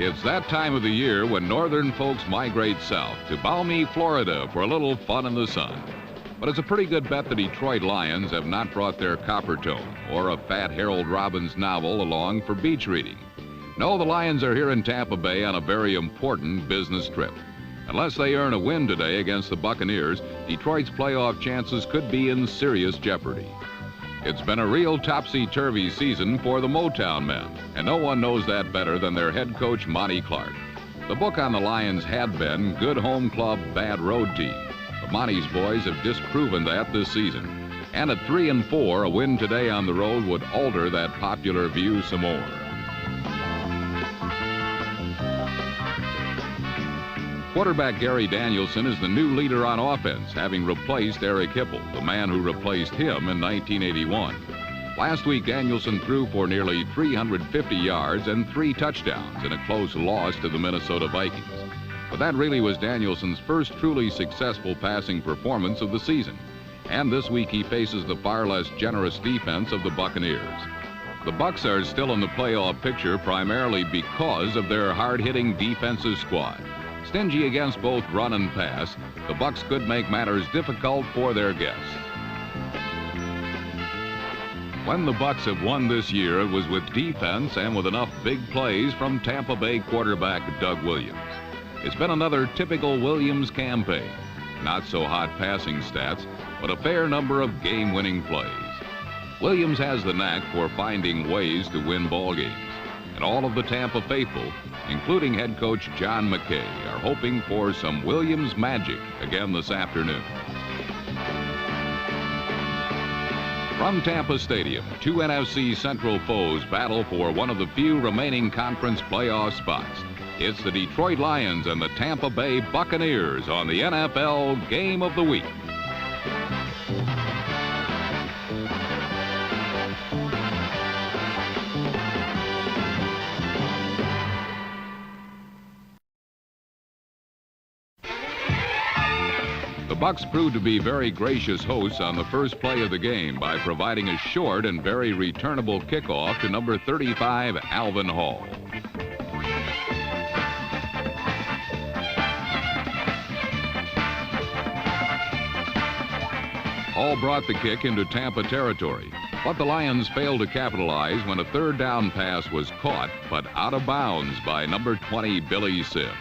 It's that time of the year when northern folks migrate south to balmy Florida for a little fun in the sun. But it's a pretty good bet the Detroit Lions have not brought their Coppertone or a fat Harold Robbins novel along for beach reading. No, the Lions are here in Tampa Bay on a very important business trip. Unless they earn a win today against the Buccaneers, Detroit's playoff chances could be in serious jeopardy. It's been a real topsy-turvy season for the Motown men, and no one knows that better than their head coach, Monty Clark. The book on the Lions had been Good Home Club, Bad Road Team. But Monty's boys have disproven that this season. And at 3-4, a win today on the road would alter that popular view some more. Quarterback Gary Danielson is the new leader on offense, having replaced Eric Hipple, the man who replaced him in 1981. Last week, Danielson threw for nearly 350 yards and 3 touchdowns in a close loss to the Minnesota Vikings. But that really was Danielson's first truly successful passing performance of the season. And this week he faces the far less generous defense of the Buccaneers. The Bucs are still in the playoff picture primarily because of their hard-hitting defensive squad. Stingy against both run and pass, the Bucs could make matters difficult for their guests. When the Bucs have won this year, it was with defense and with enough big plays from Tampa Bay quarterback Doug Williams. It's been another typical Williams campaign. Not so hot passing stats, but a fair number of game-winning plays. Williams has the knack for finding ways to win ball games. And all of the Tampa faithful, including head coach John McKay, are hoping for some Williams magic again this afternoon. From Tampa Stadium, 2 NFC Central foes battle for one of the few remaining conference playoff spots. It's the Detroit Lions and the Tampa Bay Buccaneers on the NFL Game of the Week. The Bucs proved to be very gracious hosts on the first play of the game by providing a short and very returnable kickoff to number 35, Alvin Hall. Hall brought the kick into Tampa territory, but the Lions failed to capitalize when a third down pass was caught, but out of bounds by number 20, Billy Sims.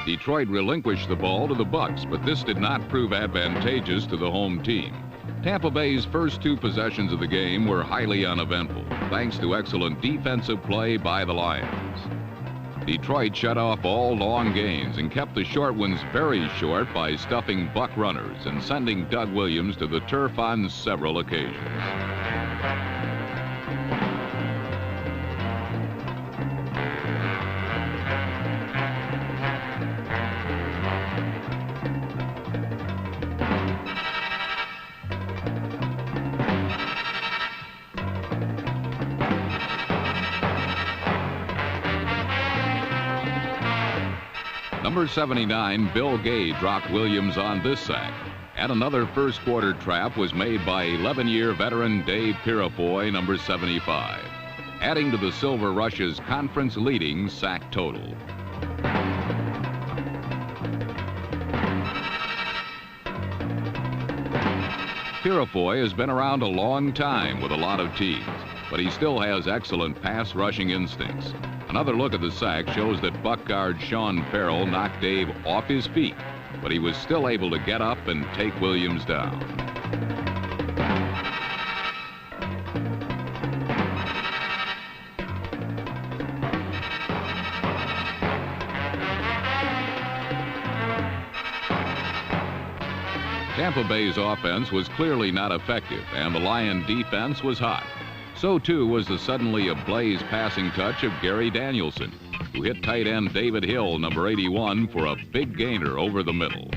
Detroit relinquished the ball to the Bucs, but this did not prove advantageous to the home team. Tampa Bay's first 2 possessions of the game were highly uneventful, thanks to excellent defensive play by the Lions. Detroit shut off all long gains and kept the short ones very short by stuffing Buck runners and sending Doug Williams to the turf on several occasions. Number 79, Bill Gay, dropped Williams on this sack. And another first quarter trap was made by 11-year veteran Dave Pirafoy, number 75, adding to the Silver Rush's conference-leading sack total. Pirafoy has been around a long time with a lot of teams, but he still has excellent pass rushing instincts. Another look at the sack shows that Buck guard Sean Farrell knocked Dave off his feet, but he was still able to get up and take Williams down. Tampa Bay's offense was clearly not effective, and the Lion defense was hot. So, too, was the suddenly ablaze passing touch of Gary Danielson, who hit tight end David Hill, number 81, for a big gainer over the middle.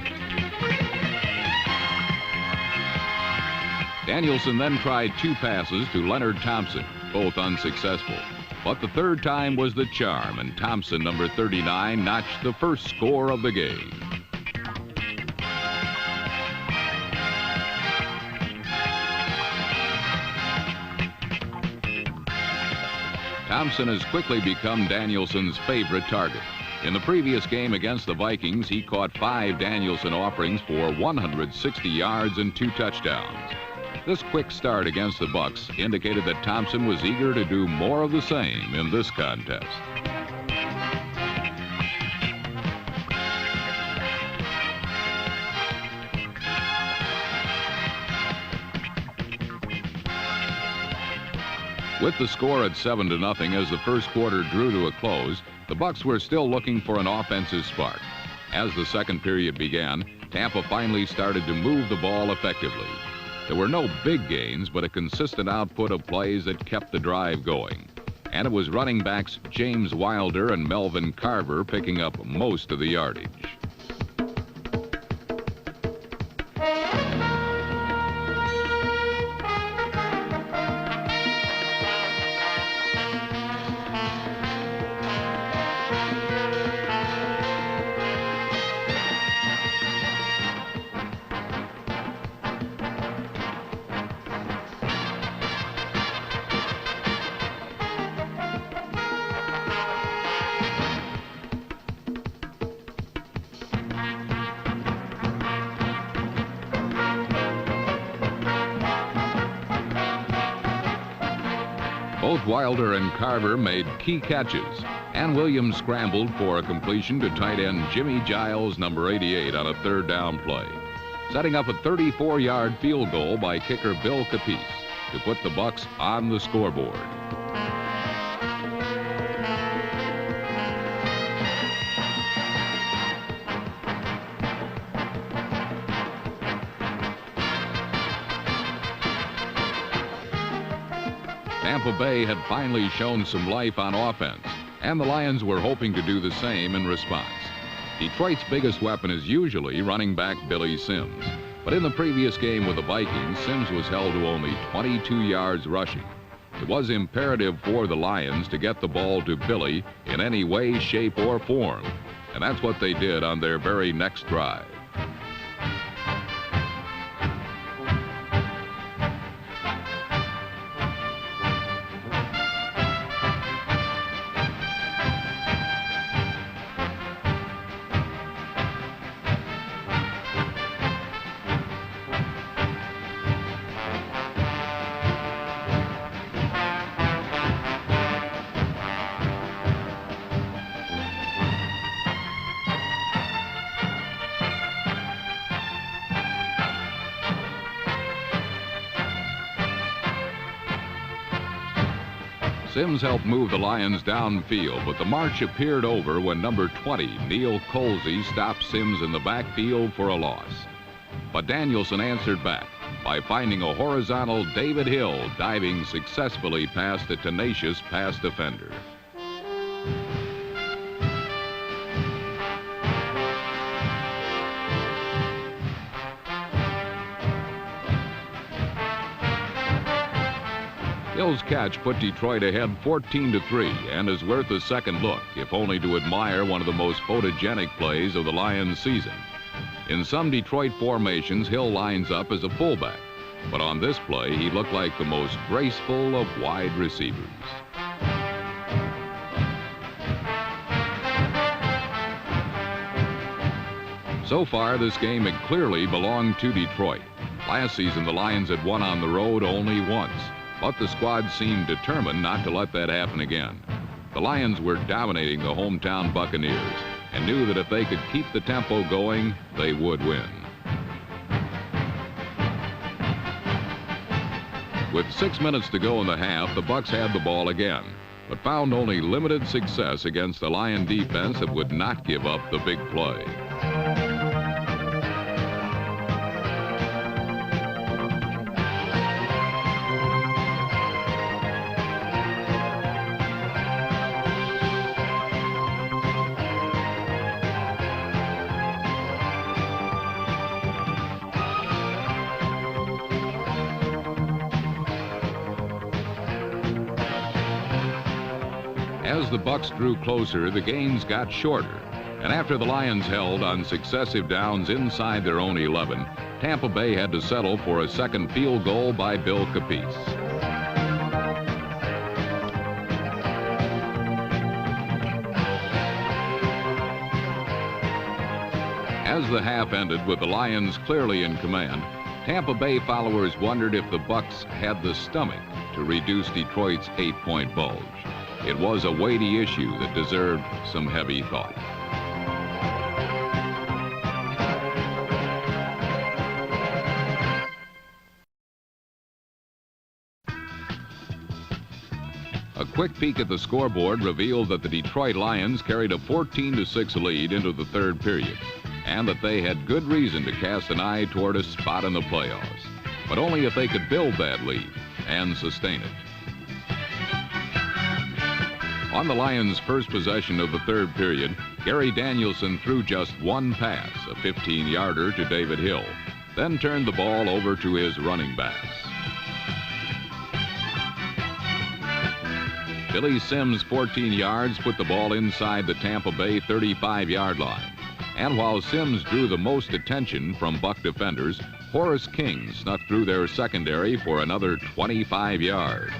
Danielson then tried 2 passes to Leonard Thompson, both unsuccessful. But the third time was the charm, and Thompson, number 39, notched the first score of the game. Thompson has quickly become Danielson's favorite target. In the previous game against the Vikings, he caught 5 Danielson offerings for 160 yards and 2 touchdowns. This quick start against the Bucs indicated that Thompson was eager to do more of the same in this contest. With the score at 7-0 as the first quarter drew to a close, the Bucs were still looking for an offensive spark. As the second period began, Tampa finally started to move the ball effectively. There were no big gains, but a consistent output of plays that kept the drive going. And it was running backs James Wilder and Melvin Carver picking up most of the yardage. Both Wilder and Carver made key catches, and Williams scrambled for a completion to tight end Jimmy Giles, number 88, on a third down play, setting up a 34-yard field goal by kicker Bill Capice to put the Bucs on the scoreboard. Tampa Bay had finally shown some life on offense, and the Lions were hoping to do the same in response. Detroit's biggest weapon is usually running back Billy Sims, but in the previous game with the Vikings, Sims was held to only 22 yards rushing. It was imperative for the Lions to get the ball to Billy in any way, shape, or form, and that's what they did on their very next drive. Sims helped move the Lions downfield, but the march appeared over when number 20, Neil Colsey, stopped Sims in the backfield for a loss. But Danielson answered back by finding a horizontal David Hill diving successfully past a tenacious pass defender. Hill's catch put Detroit ahead 14-3 and is worth a second look, if only to admire one of the most photogenic plays of the Lions season. In some Detroit formations, Hill lines up as a fullback, but on this play, he looked like the most graceful of wide receivers. So far, this game had clearly belonged to Detroit. Last season, the Lions had won on the road only once, but the squad seemed determined not to let that happen again. The Lions were dominating the hometown Buccaneers and knew that if they could keep the tempo going, they would win. With 6 minutes to go in the half, the Bucs had the ball again, but found only limited success against the Lion defense that would not give up the big play. As the Bucs drew closer, the gains got shorter. And after the Lions held on successive downs inside their own 11, Tampa Bay had to settle for a second field goal by Bill Capice. As the half ended with the Lions clearly in command, Tampa Bay followers wondered if the Bucs had the stomach to reduce Detroit's 8-point bulge. It was a weighty issue that deserved some heavy thought. A quick peek at the scoreboard revealed that the Detroit Lions carried a 14-6 lead into the third period, and that they had good reason to cast an eye toward a spot in the playoffs, but only if they could build that lead and sustain it. On the Lions' first possession of the third period, Gary Danielson threw just one pass, a 15-yarder to David Hill, then turned the ball over to his running backs. Billy Sims' 14 yards put the ball inside the Tampa Bay 35-yard line. And while Sims drew the most attention from Buck defenders, Horace King snuck through their secondary for another 25 yards.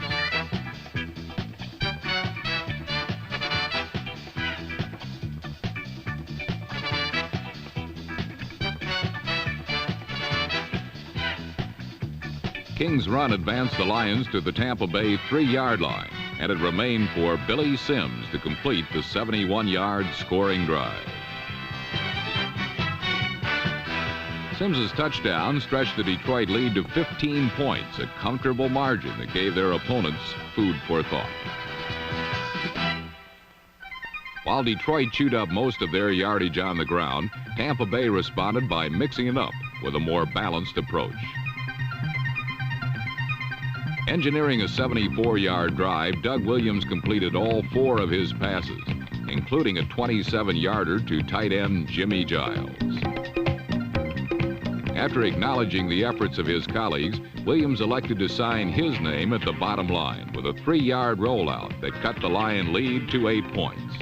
King's run advanced the Lions to the Tampa Bay 3-yard line, and it remained for Billy Sims to complete the 71-yard scoring drive. Sims's touchdown stretched the Detroit lead to 15 points, a comfortable margin that gave their opponents food for thought. While Detroit chewed up most of their yardage on the ground, Tampa Bay responded by mixing it up with a more balanced approach. Engineering a 74-yard drive, Doug Williams completed all 4 of his passes, including a 27-yarder to tight end Jimmy Giles. After acknowledging the efforts of his colleagues, Williams elected to sign his name at the bottom line with a 3-yard rollout that cut the Lion lead to 8 points.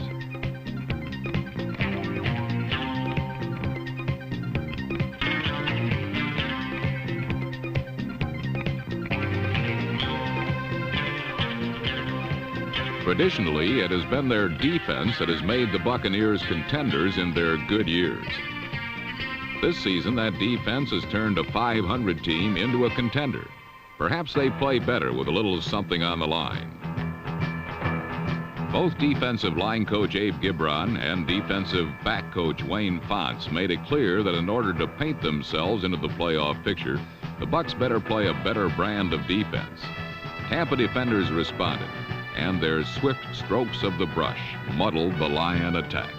Traditionally, it has been their defense that has made the Buccaneers contenders in their good years. This season, that defense has turned a .500 team into a contender. Perhaps they play better with a little something on the line. Both defensive line coach Abe Gibron and defensive back coach Wayne Fonts made it clear that in order to paint themselves into the playoff picture, the Bucs better play a better brand of defense. Tampa defenders responded, and their swift strokes of the brush muddled the Lion attack.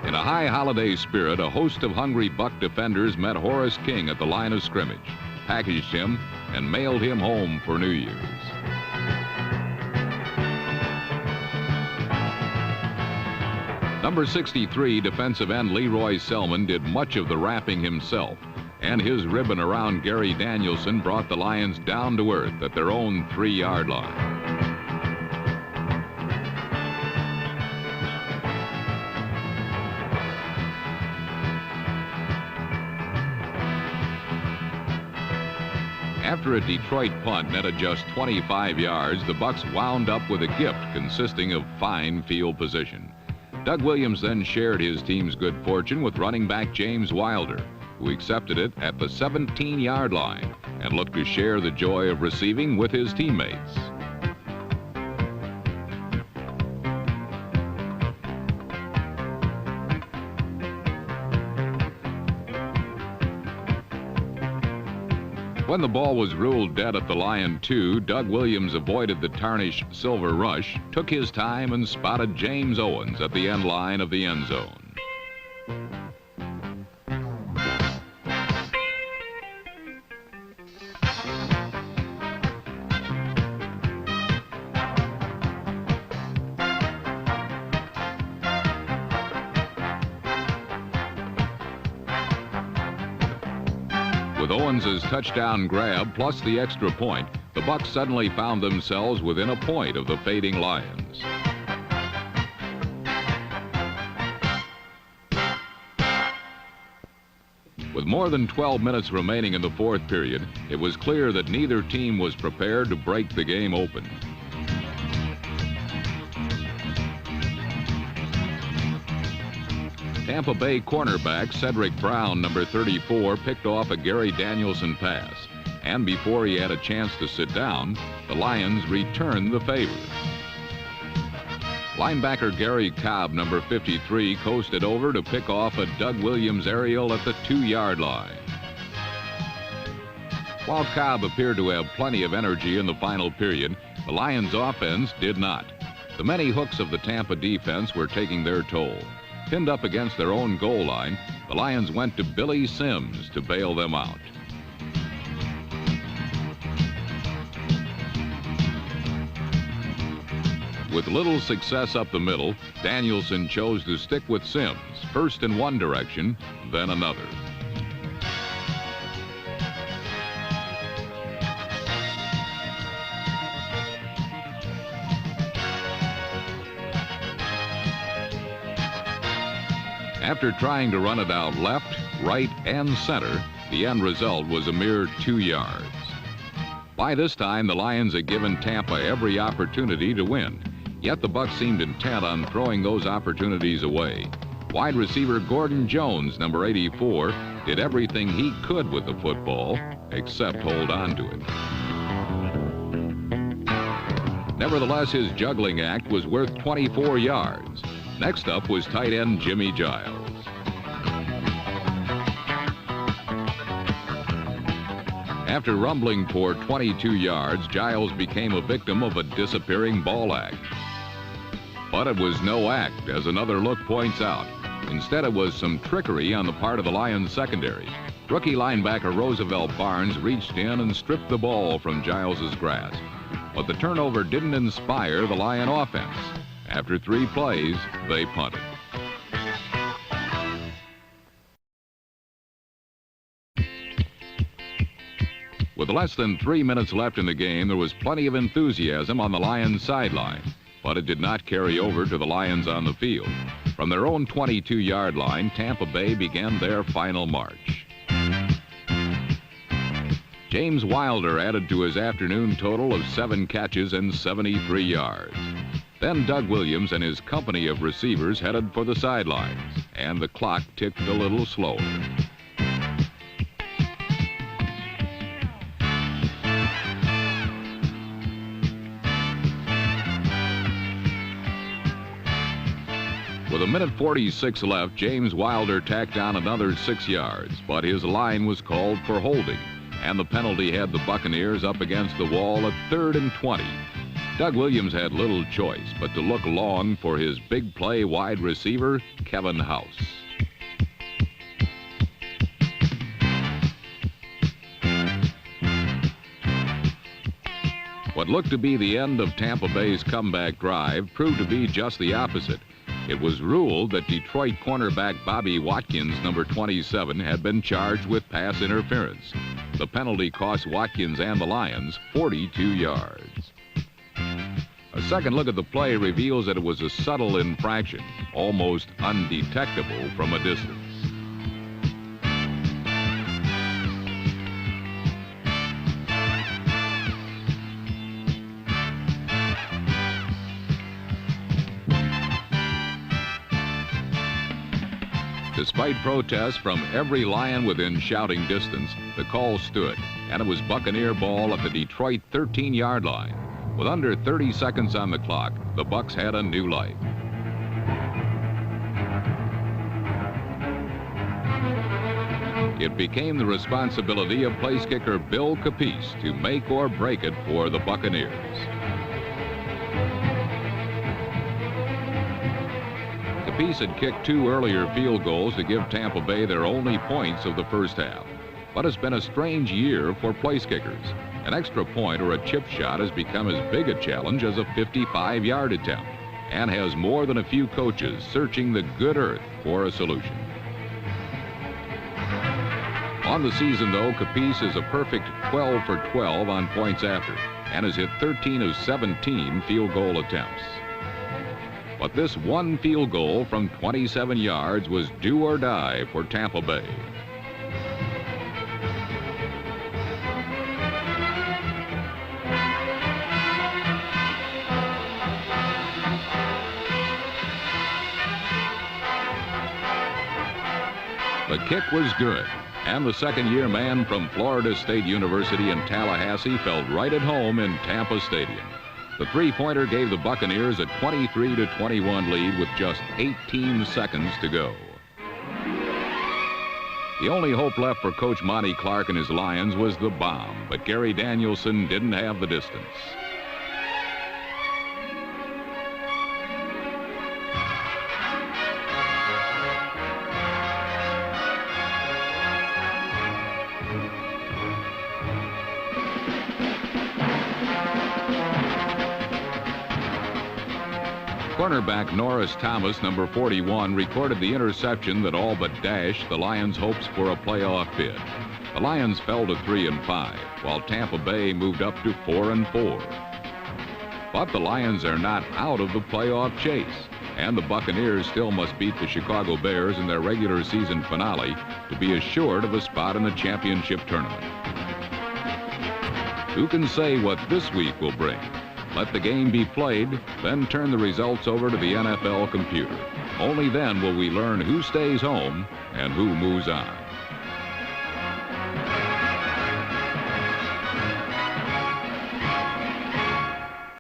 In a high holiday spirit, a host of hungry Buck defenders met Horace King at the line of scrimmage, packaged him, and mailed him home for New Year's. Number 63 defensive end Leroy Selman did much of the wrapping himself, and his ribbon around Gary Danielson brought the Lions down to earth at their own 3-yard line. After a Detroit punt netted just 25 yards, the Bucs wound up with a gift consisting of fine field position. Doug Williams then shared his team's good fortune with running back James Wilder, who accepted it at the 17-yard line and looked to share the joy of receiving with his teammates. When the ball was ruled dead at the Lion 2, Doug Williams avoided the tarnished silver rush, took his time, and spotted James Owens at the end line of the end zone. With Owens' touchdown grab plus the extra point, the Bucs suddenly found themselves within a point of the fading Lions. With more than 12 minutes remaining in the fourth period, it was clear that neither team was prepared to break the game open. Tampa Bay cornerback Cedric Brown, number 34, picked off a Gary Danielson pass. And before he had a chance to sit down, the Lions returned the favor. Linebacker Gary Cobb, number 53, coasted over to pick off a Doug Williams aerial at the 2-yard line. While Cobb appeared to have plenty of energy in the final period, the Lions' offense did not. The many hooks of the Tampa defense were taking their toll. Pinned up against their own goal line, the Lions went to Billy Sims to bail them out. With little success up the middle, Danielson chose to stick with Sims, first in one direction, then another. After trying to run it out left, right, and center, the end result was a mere 2 yards. By this time, the Lions had given Tampa every opportunity to win. Yet the Bucs seemed intent on throwing those opportunities away. Wide receiver Gordon Jones, number 84, did everything he could with the football except hold on to it. Nevertheless, his juggling act was worth 24 yards. Next up was tight end Jimmy Giles. After rumbling for 22 yards, Giles became a victim of a disappearing ball act. But it was no act, as another look points out. Instead, it was some trickery on the part of the Lions secondary. Rookie linebacker Roosevelt Barnes reached in and stripped the ball from Giles's grasp. But the turnover didn't inspire the Lion offense. After 3 plays, they punted. With less than 3 minutes left in the game, there was plenty of enthusiasm on the Lions sideline. But it did not carry over to the Lions on the field. From their own 22-yard line, Tampa Bay began their final march. James Wilder added to his afternoon total of 7 catches and 73 yards. Then Doug Williams and his company of receivers headed for the sidelines, and the clock ticked a little slower. With 1:46 left, James Wilder tacked on another 6 yards, but his line was called for holding, and the penalty had the Buccaneers up against the wall at 3rd and 20. Doug Williams had little choice but to look long for his big play wide receiver, Kevin House. What looked to be the end of Tampa Bay's comeback drive proved to be just the opposite. It was ruled that Detroit cornerback Bobby Watkins, number 27, had been charged with pass interference. The penalty cost Watkins and the Lions 42 yards. A second look at the play reveals that it was a subtle infraction, almost undetectable from a distance. Despite protests from every Lion within shouting distance, the call stood, and it was Buccaneer ball at the Detroit 13-yard line. With under 30 seconds on the clock, the Bucs had a new life. It became the responsibility of place kicker Bill Capice to make or break it for the Buccaneers. Capice had kicked 2 earlier field goals to give Tampa Bay their only points of the first half. But it's been a strange year for place kickers. An extra point or a chip shot has become as big a challenge as a 55-yard attempt, and has more than a few coaches searching the good earth for a solution. On the season, though, Capiz is a perfect 12 for 12 on points after and has hit 13 of 17 field goal attempts. But this one field goal from 27 yards was do or die for Tampa Bay. The kick was good, and the second-year man from Florida State University in Tallahassee felt right at home in Tampa Stadium. The three-pointer gave the Buccaneers a 23-21 lead with just 18 seconds to go. The only hope left for Coach Monty Clark and his Lions was the bomb, but Gary Danielson didn't have the distance. Cornerback Norris Thomas, number 41, recorded the interception that all but dashed the Lions' hopes for a playoff bid. The Lions fell to 3-5, while Tampa Bay moved up to 4-4. But the Lions are not out of the playoff chase, and the Buccaneers still must beat the Chicago Bears in their regular season finale to be assured of a spot in the championship tournament. Who can say what this week will bring? Let the game be played, then turn the results over to the NFL computer. Only then will we learn who stays home and who moves on.